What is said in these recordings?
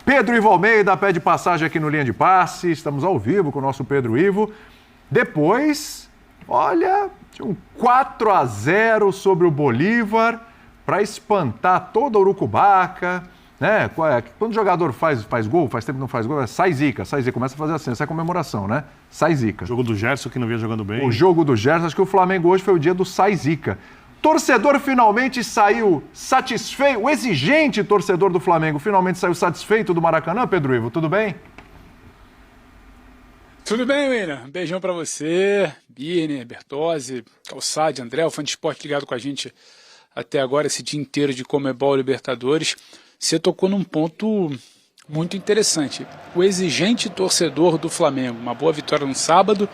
Pedro Ivo Almeida pede passagem aqui no Linha de Passe. Estamos ao vivo com o nosso Pedro Ivo. Depois, olha, tinha um 4-0 sobre o Bolívar para espantar toda a Urucubaca, né? Quando o jogador faz gol, faz tempo que não faz gol, sai zica, começa a fazer assim, essa é a comemoração, né? Sai zica. O jogo do Gerson, que não vinha jogando bem. O jogo do Gerson, acho que o Flamengo hoje foi o dia do sai zica. Torcedor finalmente saiu satisfeito, o exigente torcedor do Flamengo finalmente saiu satisfeito do Maracanã, Pedro Ivo, tudo bem? Tudo bem, William? Um beijão pra você, Birner, Bertozzi, Calçade, André, o fã de esporte ligado com a gente até agora, esse dia inteiro de Comebol Libertadores. Você tocou num ponto muito interessante. O exigente torcedor do Flamengo, uma boa vitória no sábado,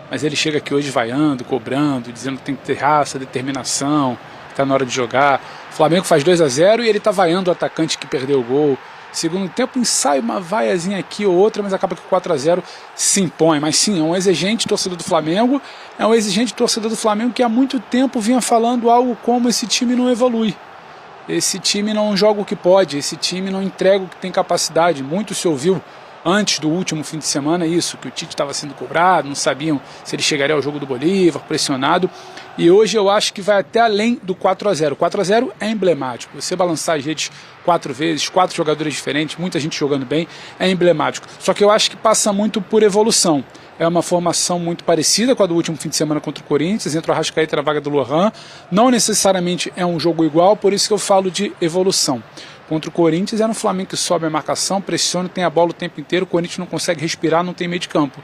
mas ele chega aqui hoje vaiando, cobrando, dizendo que tem que ter raça, determinação, está na hora de jogar. O Flamengo faz 2-0 e ele está vaiando o atacante que perdeu o gol. Segundo tempo, ensaia uma vaiazinha aqui ou outra, mas acaba que o 4-0 se impõe. Mas sim, é um exigente torcedor do Flamengo, é um exigente torcedor do Flamengo que há muito tempo vinha falando algo como esse time não evolui. Esse time não joga o que pode, esse time não entrega o que tem capacidade. Muito se ouviu antes do último fim de semana isso, que o Tite estava sendo cobrado, não sabiam se ele chegaria ao jogo do Bolívar, pressionado. E hoje eu acho que vai até além do 4-0. O 4-0 é emblemático. Você balançar as redes 4 vezes, 4 jogadores diferentes, muita gente jogando bem, é emblemático. Só que eu acho que passa muito por evolução. É uma formação muito parecida com a do último fim de semana contra o Corinthians, entra o Arrascaeta na vaga do Lohan. Não necessariamente é um jogo igual, por isso que eu falo de evolução. Contra o Corinthians era um Flamengo que sobe a marcação, pressiona, tem a bola o tempo inteiro, o Corinthians não consegue respirar, não tem meio de campo.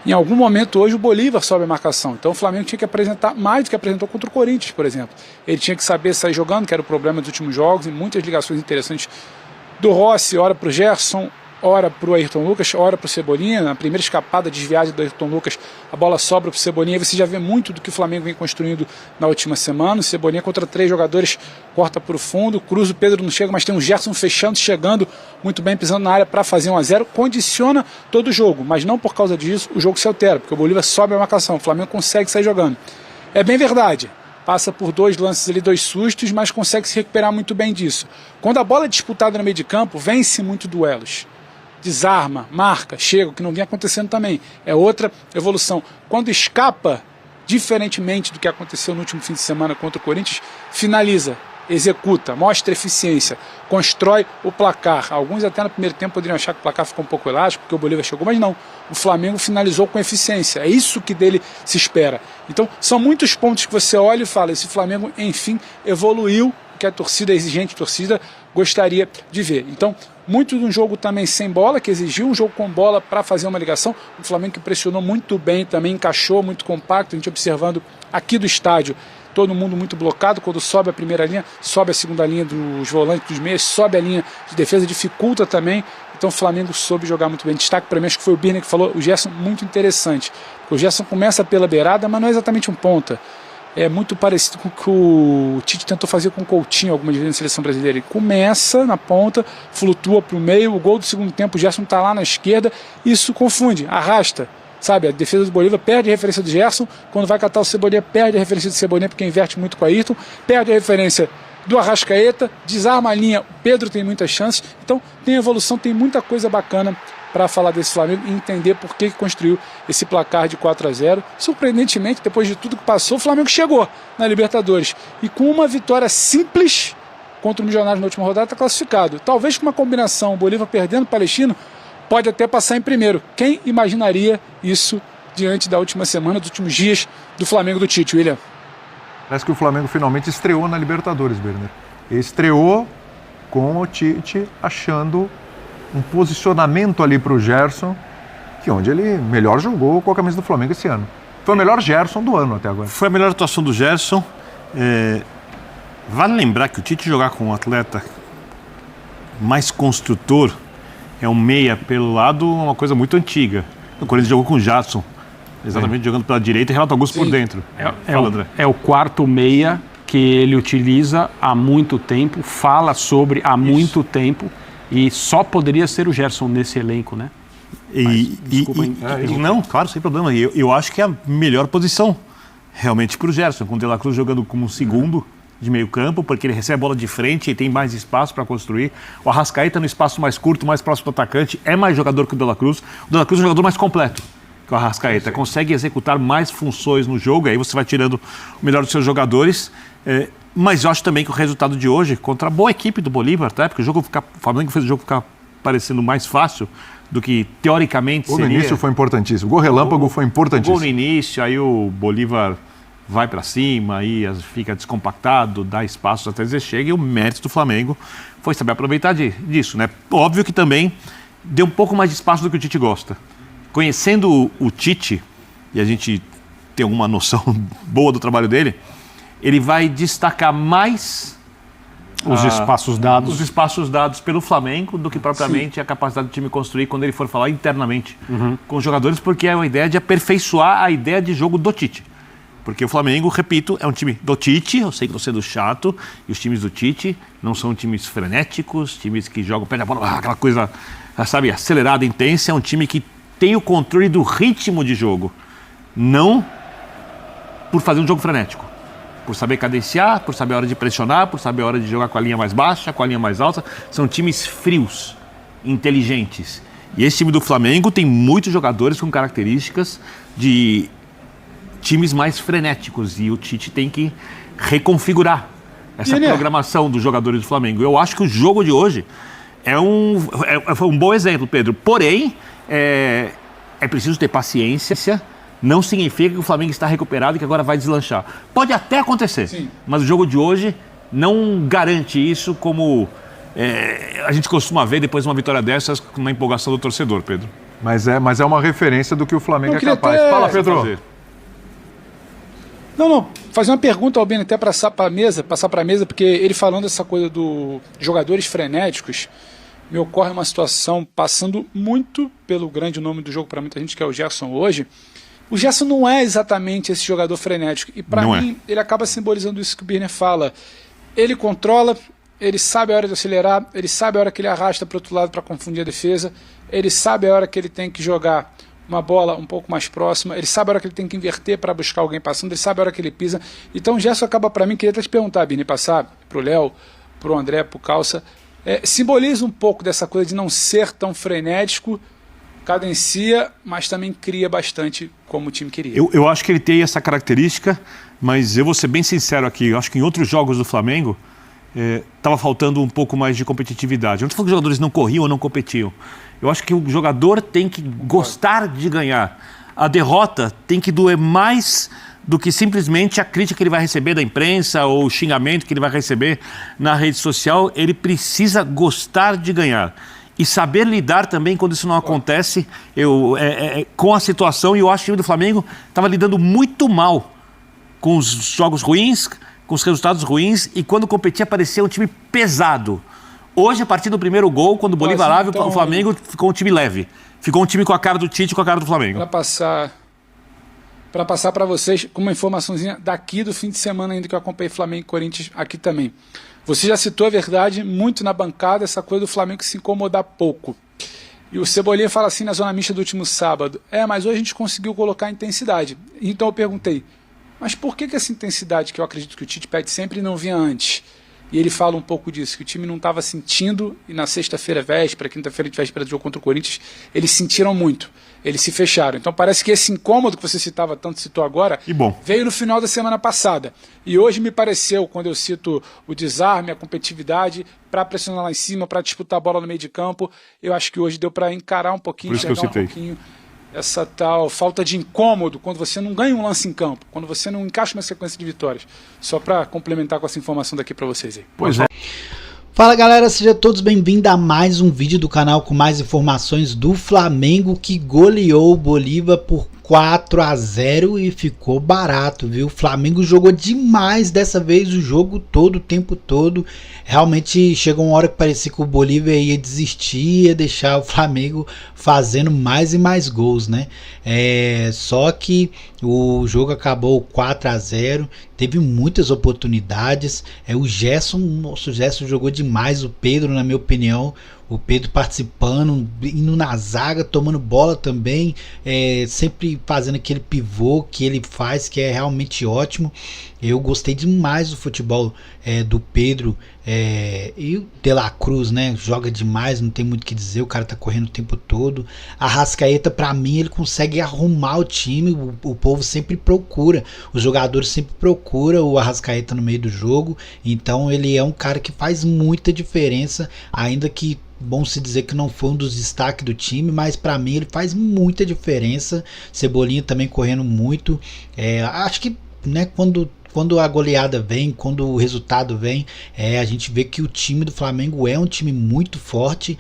Em algum momento hoje o Bolívar sobe a marcação, então o Flamengo tinha que apresentar mais do que apresentou contra o Corinthians, por exemplo. Ele tinha que saber sair jogando, que era o problema dos últimos jogos, e muitas ligações interessantes do Rossi, ora para o Gerson, ora para o Ayrton Lucas, ora para o Cebolinha. Na primeira escapada desviada do Ayrton Lucas, a bola sobra para o Cebolinha. Aí você já vê muito do que o Flamengo vem construindo na última semana. O Cebolinha contra 3 jogadores, corta para o fundo, cruza, o Pedro não chega, mas tem um Gerson fechando, chegando muito bem, pisando na área para fazer 1-0. Condiciona todo o jogo, mas não por causa disso o jogo se altera, porque o Bolívar sobe a marcação, o Flamengo consegue sair jogando. É bem verdade. Passa por 2 lances ali, 2 sustos, mas consegue se recuperar muito bem disso. Quando a bola é disputada no meio de campo, vence muito duelos. Desarma, marca, chega, o que não vinha acontecendo também. É outra evolução. Quando escapa, diferentemente do que aconteceu no último fim de semana contra o Corinthians, finaliza, executa, mostra eficiência, constrói o placar. Alguns até no primeiro tempo poderiam achar que o placar ficou um pouco elástico, porque o Bolívar chegou, mas não. O Flamengo finalizou com eficiência. É isso que dele se espera. Então, são muitos pontos que você olha e fala, esse Flamengo, enfim, evoluiu, que a torcida, a exigente torcida, gostaria de ver. Então, muito de um jogo também sem bola, que exigiu um jogo com bola para fazer uma ligação. O Flamengo que pressionou muito bem, também encaixou muito compacto. A gente observando aqui do estádio, todo mundo muito blocado. Quando sobe a primeira linha, sobe a segunda linha dos volantes, dos meias, sobe a linha de defesa, dificulta também. Então o Flamengo soube jogar muito bem. Destaque para mim, acho que foi o Birner que falou, o Gerson muito interessante. O Gerson começa pela beirada, mas não é exatamente um ponta. É muito parecido com o que o Tite tentou fazer com o Coutinho algumas vezes na seleção brasileira. Ele começa na ponta, flutua para o meio, o gol do segundo tempo, o Gerson está lá na esquerda, isso confunde, arrasta. Sabe, a defesa do Bolívar perde a referência do Gerson, quando vai catar o Cebolinha, perde a referência do Cebolinha, porque inverte muito com a Ayrton, perde a referência do Arrascaeta, desarma a linha, o Pedro tem muitas chances, então tem evolução, tem muita coisa bacana para falar desse Flamengo e entender por que construiu esse placar de 4-0. Surpreendentemente, depois de tudo que passou, o Flamengo chegou na Libertadores. E com uma vitória simples contra o Milionários na última rodada, está classificado. Talvez com uma combinação, o Bolívar perdendo o Palestino, pode até passar em primeiro. Quem imaginaria isso diante da última semana, dos últimos dias do Flamengo do Tite, William? Parece que o Flamengo finalmente estreou na Libertadores, Birner. Estreou com o Tite achando um posicionamento ali para o Gerson, que onde ele melhor jogou com a camisa do Flamengo esse ano. Foi o melhor Gerson do ano até agora. Foi a melhor atuação do Gerson. Vale lembrar que o Tite jogar com um atleta mais construtor, é um meia pelo lado, uma coisa muito antiga. O Corinthians jogou com o Jadson, exatamente jogando pela direita e Renato Augusto por dentro. Fala, André. É o quarto meia que ele utiliza há muito tempo, fala sobre há muito tempo. E só poderia ser o Gerson nesse elenco, né? Não, claro, sem problema. Eu acho que é a melhor posição realmente para o Gerson. Com o De La Cruz jogando como segundo, de meio campo, porque ele recebe a bola de frente e tem mais espaço para construir. O Arrascaeta no espaço mais curto, mais próximo do atacante, é mais jogador que o De La Cruz. O De La Cruz é um jogador mais completo que o Arrascaeta, consegue executar mais funções no jogo, aí você vai tirando o melhor dos seus jogadores. Mas eu acho também que o resultado de hoje, contra a boa equipe do Bolívar, tá? Porque o Flamengo fez o jogo ficar parecendo mais fácil do que teoricamente seria. O gol no início foi importantíssimo. O gol relâmpago foi importantíssimo. O gol no início, aí o Bolívar vai para cima, aí fica descompactado, dá espaços até dizer chega, e o mérito do Flamengo foi saber aproveitar disso, né? Óbvio que também deu um pouco mais de espaço do que o Tite gosta. Conhecendo o Tite, e a gente tem alguma noção boa do trabalho dele, ele vai destacar mais os espaços dados pelo Flamengo do que propriamente a capacidade do time construir quando ele for falar internamente com os jogadores, porque é uma ideia de aperfeiçoar a ideia de jogo do Tite. Porque o Flamengo, repito, é um time do Tite, eu sei que estou sendo chato, e os times do Tite não são times frenéticos, times que jogam pé na bola, aquela coisa, sabe, acelerada, intensa, é um time que tem o controle do ritmo de jogo, não por fazer um jogo frenético. Por saber cadenciar, por saber a hora de pressionar, por saber a hora de jogar com a linha mais baixa, com a linha mais alta. São times frios, inteligentes. E esse time do Flamengo tem muitos jogadores com características de times mais frenéticos. E o Tite tem que reconfigurar essa programação dos jogadores do Flamengo. Eu acho que o jogo de hoje foi um bom exemplo, Pedro. Porém, é preciso ter paciência. Não significa que o Flamengo está recuperado e que agora vai deslanchar. Pode até acontecer, sim, mas o jogo de hoje não garante isso, como a gente costuma ver depois de uma vitória dessas, na empolgação do torcedor, Pedro. Mas é uma referência do que o Flamengo é capaz. Fala, Pedro. Não, fazer uma pergunta ao Bini, até passar para a mesa, porque ele falando essa coisa dos jogadores frenéticos, me ocorre uma situação passando muito pelo grande nome do jogo para muita gente, que é o Gerson hoje. O Gerson não é exatamente esse jogador frenético. E para mim, ele acaba simbolizando isso que o Birner fala. Ele controla, ele sabe a hora de acelerar, ele sabe a hora que ele arrasta para o outro lado para confundir a defesa, ele sabe a hora que ele tem que jogar uma bola um pouco mais próxima, ele sabe a hora que ele tem que inverter para buscar alguém passando, ele sabe a hora que ele pisa. Então o Gerson acaba para mim, queria até te perguntar, Birner, passar para o Léo, para o André, para o Calça, simboliza um pouco dessa coisa de não ser tão frenético, cadencia, mas também cria bastante como o time queria. Eu acho que ele tem essa característica, mas eu vou ser bem sincero aqui, eu acho que em outros jogos do Flamengo estava faltando um pouco mais de competitividade. Eu não estou falando que os jogadores não corriam ou não competiam. Eu acho que o jogador tem que gostar de ganhar. A derrota tem que doer mais do que simplesmente a crítica que ele vai receber da imprensa ou o xingamento que ele vai receber na rede social. Ele precisa gostar de ganhar. E saber lidar também quando isso não acontece com a situação. E eu acho que o time do Flamengo estava lidando muito mal com os jogos ruins, com os resultados ruins. E quando competia parecia um time pesado. Hoje, a partir do primeiro gol, quando o Bolívar abre, o Flamengo ficou um time leve. Ficou um time com a cara do Tite e com a cara do Flamengo. Para passar para vocês com uma informaçãozinha daqui do fim de semana ainda que eu acompanhei Flamengo e Corinthians aqui também. Você já citou a verdade muito na bancada, essa coisa do Flamengo se incomodar pouco. E o Cebolinha fala assim na zona mista do último sábado, mas hoje a gente conseguiu colocar intensidade. Então eu perguntei, mas por que essa intensidade que eu acredito que o Tite pede sempre não vinha antes? E ele fala um pouco disso, que o time não estava sentindo, e na sexta-feira véspera, quinta-feira de véspera do jogo contra o Corinthians, eles sentiram muito, eles se fecharam. Então parece que esse incômodo que você citou agora, veio no final da semana passada. E hoje me pareceu, quando eu cito o desarme, a competitividade, para pressionar lá em cima, para disputar a bola no meio de campo, eu acho que hoje deu para encarar um pouquinho, enxergar um pouquinho essa tal falta de incômodo quando você não ganha um lance em campo, quando você não encaixa uma sequência de vitórias. Só para complementar com essa informação daqui para vocês aí. Pois é. Fala galera, sejam todos bem-vindos a mais um vídeo do canal com mais informações do Flamengo, que goleou o Bolívar por 4-0 e ficou barato, viu? O Flamengo jogou demais dessa vez, o jogo todo, o tempo todo. Realmente chegou uma hora que parecia que o Bolívar ia desistir, ia deixar o Flamengo fazendo mais e mais gols, né? Só que o jogo acabou 4-0, teve muitas oportunidades. O Gerson jogou demais, o Pedro, na minha opinião, O Pedro participando, indo na zaga, tomando bola também, sempre fazendo aquele pivô que ele faz, que é realmente ótimo. Eu gostei demais do futebol do Pedro, e o De La Cruz, né? Joga demais, não tem muito o que dizer, o cara tá correndo o tempo todo. A Arrascaeta, pra mim, ele consegue arrumar o time, o povo sempre procura, os jogadores sempre procuram o Arrascaeta no meio do jogo, então ele é um cara que faz muita diferença, ainda que bom se dizer que não foi um dos destaques do time, mas para mim ele faz muita diferença. Cebolinha também correndo muito. Acho que, né, quando a goleada vem, quando o resultado vem, a gente vê que o time do Flamengo é um time muito forte.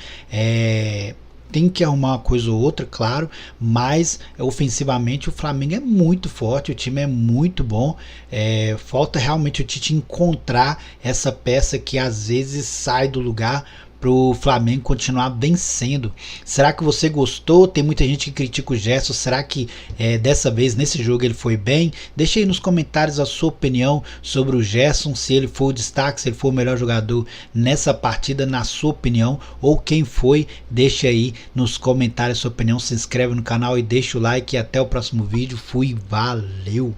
Tem que arrumar uma coisa ou outra, claro, mas ofensivamente o Flamengo é muito forte, o time é muito bom. Falta realmente o Tite encontrar essa peça que às vezes sai do lugar pro Flamengo continuar vencendo. Será que você gostou? Tem muita gente que critica o Gerson. Será que dessa vez, nesse jogo, ele foi bem? Deixa aí nos comentários a sua opinião sobre o Gerson, se ele foi o destaque, se ele foi o melhor jogador nessa partida, na sua opinião, ou quem foi. Deixa aí nos comentários a sua opinião, se inscreve no canal e deixa o like, e até o próximo vídeo. Fui, valeu!